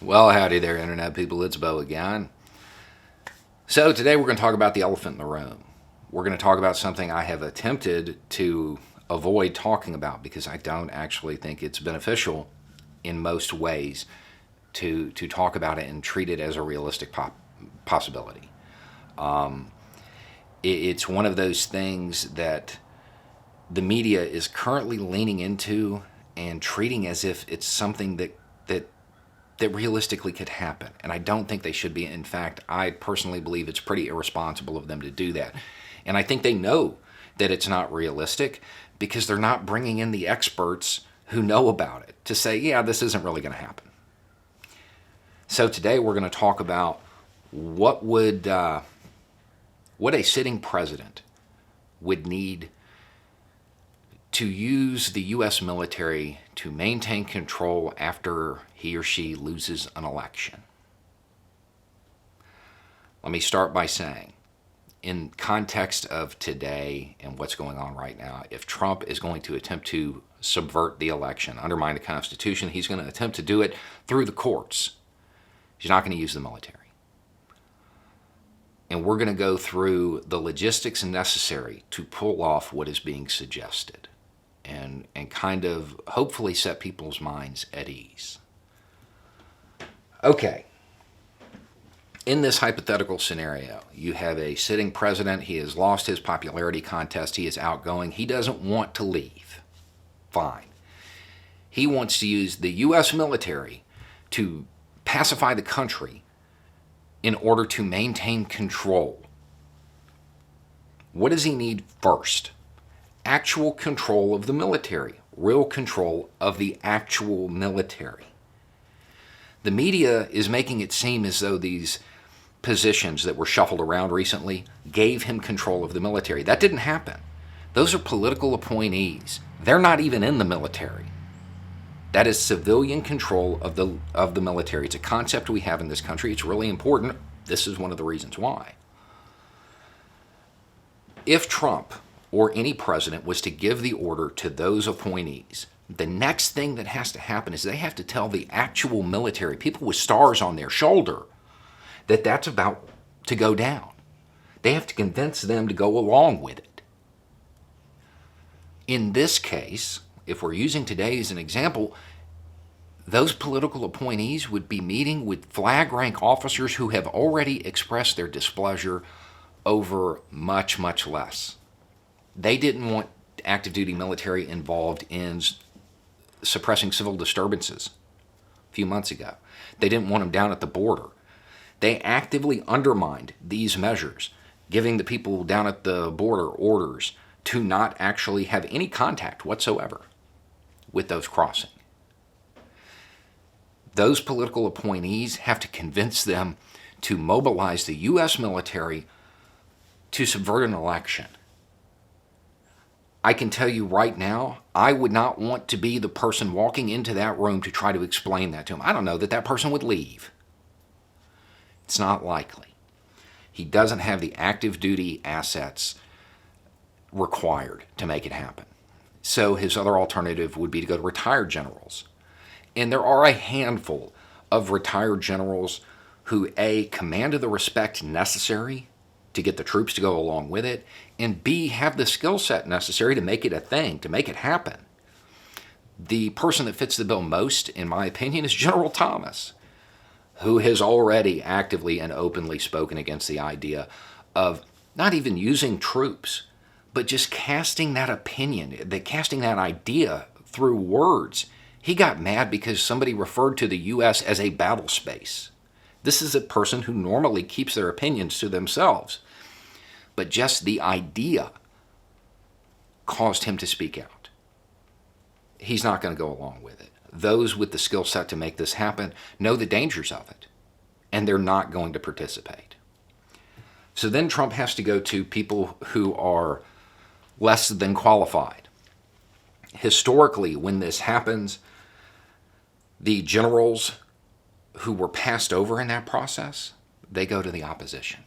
Well, howdy there, Internet people. It's Bo again. So, today we're going to talk about the elephant in the room. We're going to talk about something I have attempted to avoid talking about because I don't actually think it's beneficial in most ways to talk about it and treat it as a realistic possibility. It's one of those things that the media is currently leaning into and treating as if it's something that realistically could happen. And I don't think they should be. In fact, I personally believe it's pretty irresponsible of them to do that. And I think they know that it's not realistic because they're not bringing in the experts who know about it to say, yeah, this isn't really going to happen. So today we're going to talk about what a sitting president would need to use the U.S. military to maintain control after he or she loses an election. Let me start by saying, in context of today and what's going on right now, if Trump is going to attempt to subvert the election, undermine the Constitution, he's going to attempt to do it through the courts. He's not going to use the military. And we're going to go through the logistics necessary to pull off what is being suggested and kind of hopefully set people's minds at ease. Okay. In this hypothetical scenario, you have a sitting president. He has lost his popularity contest. He is outgoing. He doesn't want to leave. Fine. He wants to use the U.S. military to pacify the country in order to maintain control. What does he need first? Actual control of the military, real control of the actual military. The media is making it seem as though these positions that were shuffled around recently gave him control of the military. That didn't happen. Those are political appointees. They're not even in the military. That is civilian control of the military. It's a concept we have in this country. It's really important. This is one of the reasons why. If Trump or any president was to give the order to those appointees, the next thing that has to happen is they have to tell the actual military, people with stars on their shoulder, that that's about to go down. They have to convince them to go along with it. In this case, if we're using today as an example, those political appointees would be meeting with flag rank officers who have already expressed their displeasure over much, much less. They didn't want active duty military involved in suppressing civil disturbances a few months ago. They didn't want them down at the border. They actively undermined these measures, giving the people down at the border orders to not actually have any contact whatsoever with those crossing. Those political appointees have to convince them to mobilize the U.S. military to subvert an election. I can tell you right now, I would not want to be the person walking into that room to try to explain that to him. I don't know that that person would leave. It's not likely. He doesn't have the active duty assets required to make it happen. So his other alternative would be to go to retired generals. And there are a handful of retired generals who, A, commanded the respect necessary to get the troops to go along with it, and B, have the skill set necessary to make it a thing, to make it happen. The person that fits the bill most, in my opinion, is General Thomas, who has already actively and openly spoken against the idea of not even using troops, but just casting that opinion, casting that idea through words. He got mad because somebody referred to the U.S. as a battle space. This is a person who normally keeps their opinions to themselves. But just the idea caused him to speak out. He's not going to go along with it. Those with the skill set to make this happen know the dangers of it, and they're not going to participate. So then Trump has to go to people who are less than qualified. Historically, when this happens, the generals who were passed over in that process, they go to the opposition.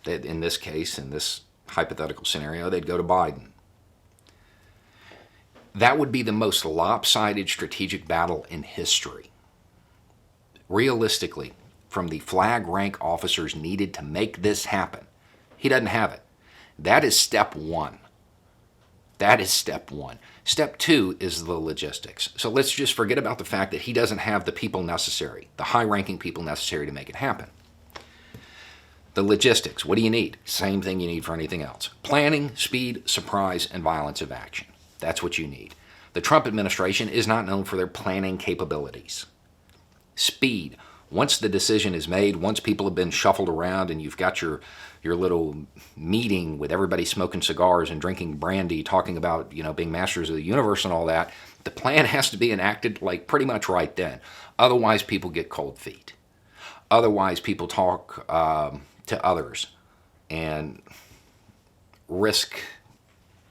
In this case, in this hypothetical scenario, they'd go to Biden. That would be the most lopsided strategic battle in history. realistically, from the flag rank officers needed to make this happen, he doesn't have it. That is step one. That is step one. Step two is the logistics. So let's just forget about the fact that he doesn't have the people necessary, the high-ranking people necessary to make it happen. The logistics, what do you need? Same thing you need for anything else. Planning, speed, surprise, and violence of action. That's what you need. The Trump administration is not known for their planning capabilities. Speed. Once the decision is made, once people have been shuffled around and you've got your little meeting with everybody smoking cigars and drinking brandy, talking about, being masters of the universe and all that, the plan has to be enacted like pretty much right then. Otherwise, people get cold feet. Otherwise, people talk to others and risk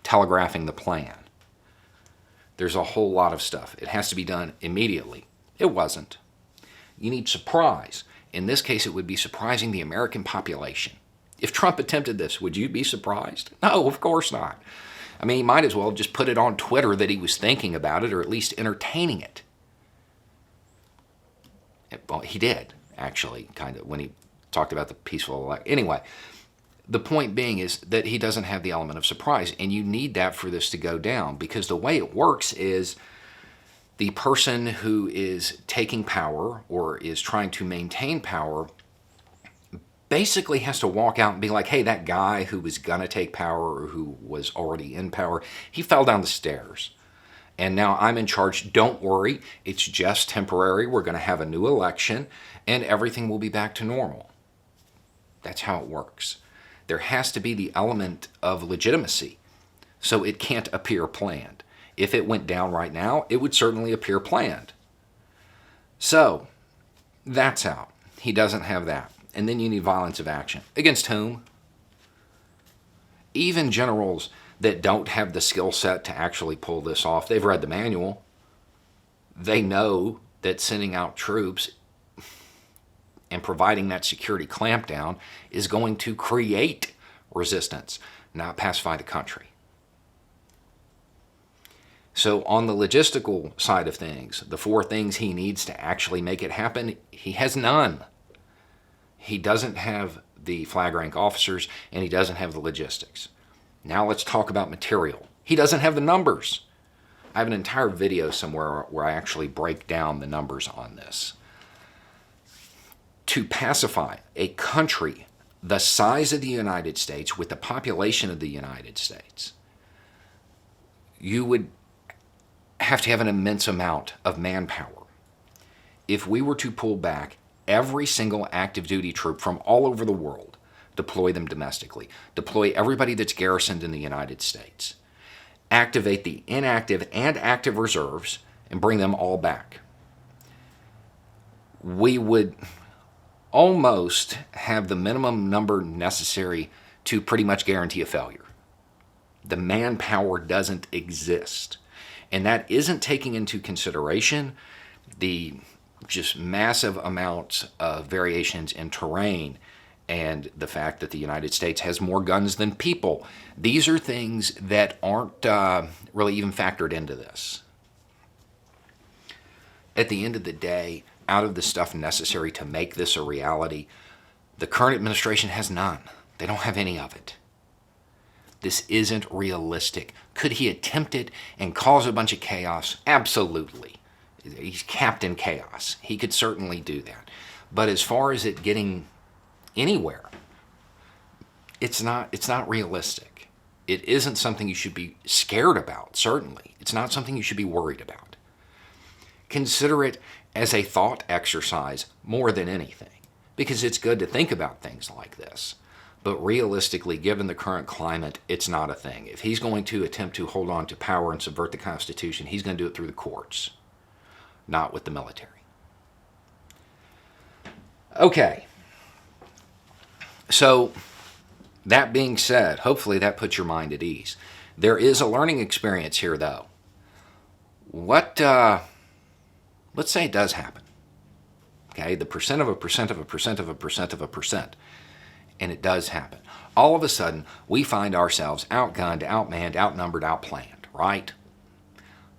telegraphing the plan. There's a whole lot of stuff. It has to be done immediately. It wasn't. You need surprise. In this case, it would be surprising the American population. If Trump attempted this, would you be surprised? No, of course not. I mean, he might as well just put it on Twitter that he was thinking about it or at least entertaining it. Well, he did, actually, kind of, when he talked about the peaceful election. Anyway, the point being is that he doesn't have the element of surprise, and you need that for this to go down, because the way it works is the person who is taking power or is trying to maintain power basically has to walk out and be like, hey, that guy who was going to take power or who was already in power, he fell down the stairs. And now I'm in charge. Don't worry, it's just temporary. We're going to have a new election and everything will be back to normal. That's how it works. There has to be the element of legitimacy, so it can't appear planned. If it went down right now, it would certainly appear planned. So, that's out. He doesn't have that. And then you need violence of action. Against whom? Even generals that don't have the skill set to actually pull this off, they've read the manual. They know that sending out troops and providing that security clampdown is going to create resistance, not pacify the country. So on the logistical side of things, the four things he needs to actually make it happen, he has none. He doesn't have the flag rank officers, and he doesn't have the logistics. Now let's talk about material. He doesn't have the numbers. I have an entire video somewhere where I actually break down the numbers on this. To pacify a country the size of the United States with the population of the United States, you would have to have an immense amount of manpower. If we were to pull back every single active duty troop from all over the world, deploy them domestically, deploy everybody that's garrisoned in the United States, activate the inactive and active reserves, and bring them all back, we would almost have the minimum number necessary to pretty much guarantee a failure. The manpower doesn't exist. And that isn't taking into consideration the just massive amounts of variations in terrain and the fact that the United States has more guns than people. These are things that aren't really even factored into this. At the end of the day, out of the stuff necessary to make this a reality, the current administration has none. They don't have any of it. This isn't realistic. Could he attempt it and cause a bunch of chaos? Absolutely. He's Captain Chaos. He could certainly do that. But as far as it getting anywhere, it's not realistic. It isn't something you should be scared about, certainly. It's not something you should be worried about. Consider it as a thought exercise more than anything, because it's good to think about things like this. But realistically, given the current climate, it's not a thing. If he's going to attempt to hold on to power and subvert the Constitution, he's going to do it through the courts, not with the military. Okay. So, that being said, hopefully that puts your mind at ease. There is a learning experience here, though. Let's say it does happen. Okay, the percent of a percent of a percent of a percent of a percent. And it does happen. All of a sudden, we find ourselves outgunned, outmanned, outnumbered, outplanned, right?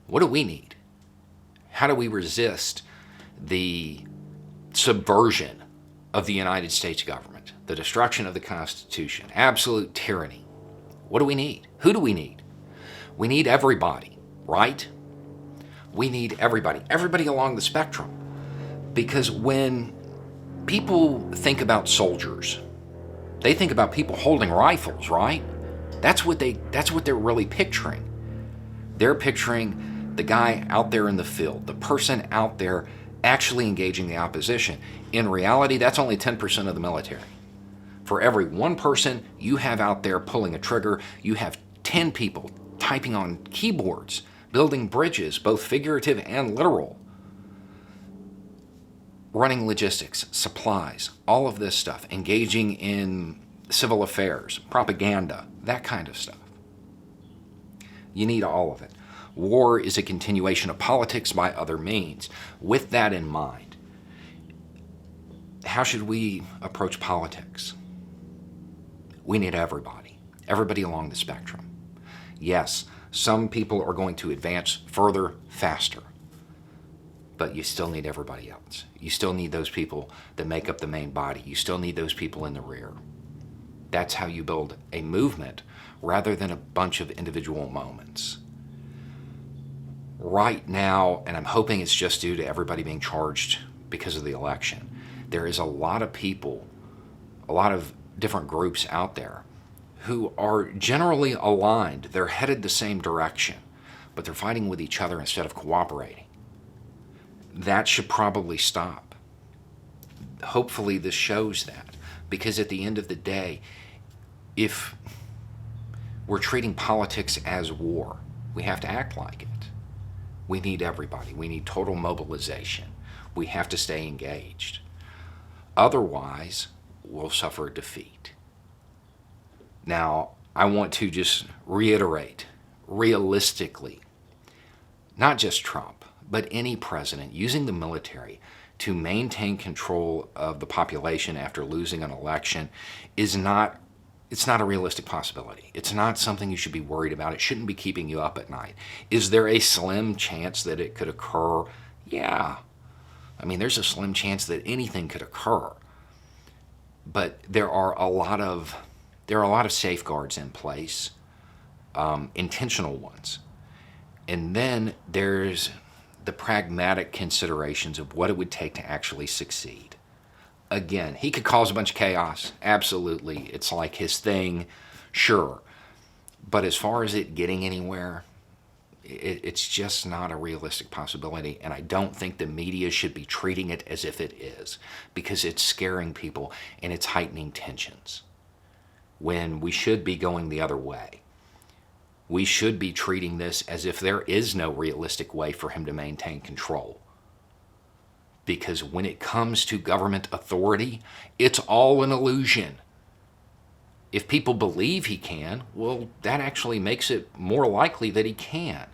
What do we need? How do we resist the subversion of the United States government, the destruction of the Constitution, absolute tyranny. What do we need? Who do we need? We need everybody, right? We need everybody along the spectrum. Because when people think about soldiers, they think about people holding rifles, right? That's what they're really picturing. They're picturing the guy out there in the field, the person out there actually engaging the opposition. In reality, that's only 10% of the military. For every one person you have out there pulling a trigger, you have 10 people typing on keyboards, building bridges, both figurative and literal, running logistics, supplies, all of this stuff, engaging in civil affairs, propaganda, that kind of stuff. You need all of it. War is a continuation of politics by other means. With that in mind, how should we approach politics? We need everybody along the spectrum. Yes, some people are going to advance further, faster, but you still need everybody else. You still need those people that make up the main body. You still need those people in the rear. That's how you build a movement rather than a bunch of individual moments. Right now, and I'm hoping it's just due to everybody being charged because of the election, there is a lot of people, a lot of different groups out there who are generally aligned. They're headed the same direction, but they're fighting with each other instead of cooperating. That should probably stop. Hopefully this shows that, because at the end of the day, if we're treating politics as war, we have to act like it. We need everybody. We need total mobilization. We have to stay engaged. Otherwise, we'll suffer defeat. Now, I want to just reiterate, realistically, not just Trump, but any president using the military to maintain control of the population after losing an election it's not a realistic possibility. It's not something you should be worried about. It shouldn't be keeping you up at night. Is there a slim chance that it could occur? Yeah. I mean, there's a slim chance that anything could occur. But there are a lot of safeguards in place, intentional ones. And then there's the pragmatic considerations of what it would take to actually succeed. Again, he could cause a bunch of chaos. Absolutely. It's like his thing. Sure. But as far as it getting anywhere, it's just not a realistic possibility. And I don't think the media should be treating it as if it is, because it's scaring people and it's heightening tensions when we should be going the other way. We should be treating this as if there is no realistic way for him to maintain control. Because when it comes to government authority, it's all an illusion. If people believe he can, well, that actually makes it more likely that he can.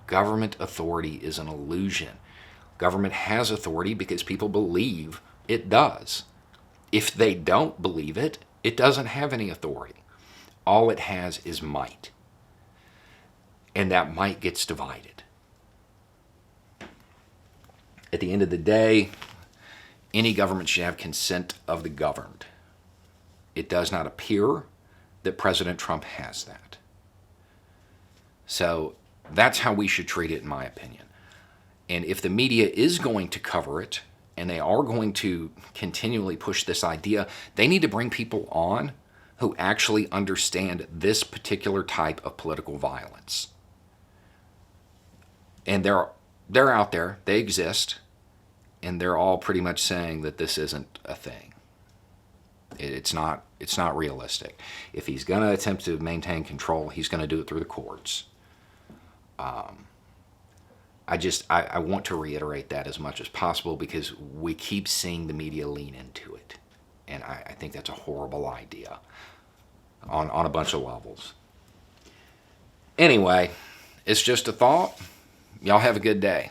Government authority is an illusion. Government has authority because people believe it does. If they don't believe it, it doesn't have any authority. All it has is might. And that might gets divided. At the end of the day, any government should have consent of the governed. It does not appear that President Trump has that. So that's how we should treat it, in my opinion. And if the media is going to cover it, and they are going to continually push this idea, they need to bring people on who actually understand this particular type of political violence. And they're out there, they exist, and they're all pretty much saying that this isn't a thing. It's not realistic. If he's going to attempt to maintain control, he's going to do it through the courts. I want to reiterate that as much as possible because we keep seeing the media lean into it. And I think that's a horrible idea on a bunch of levels. Anyway, it's just a thought. Y'all have a good day.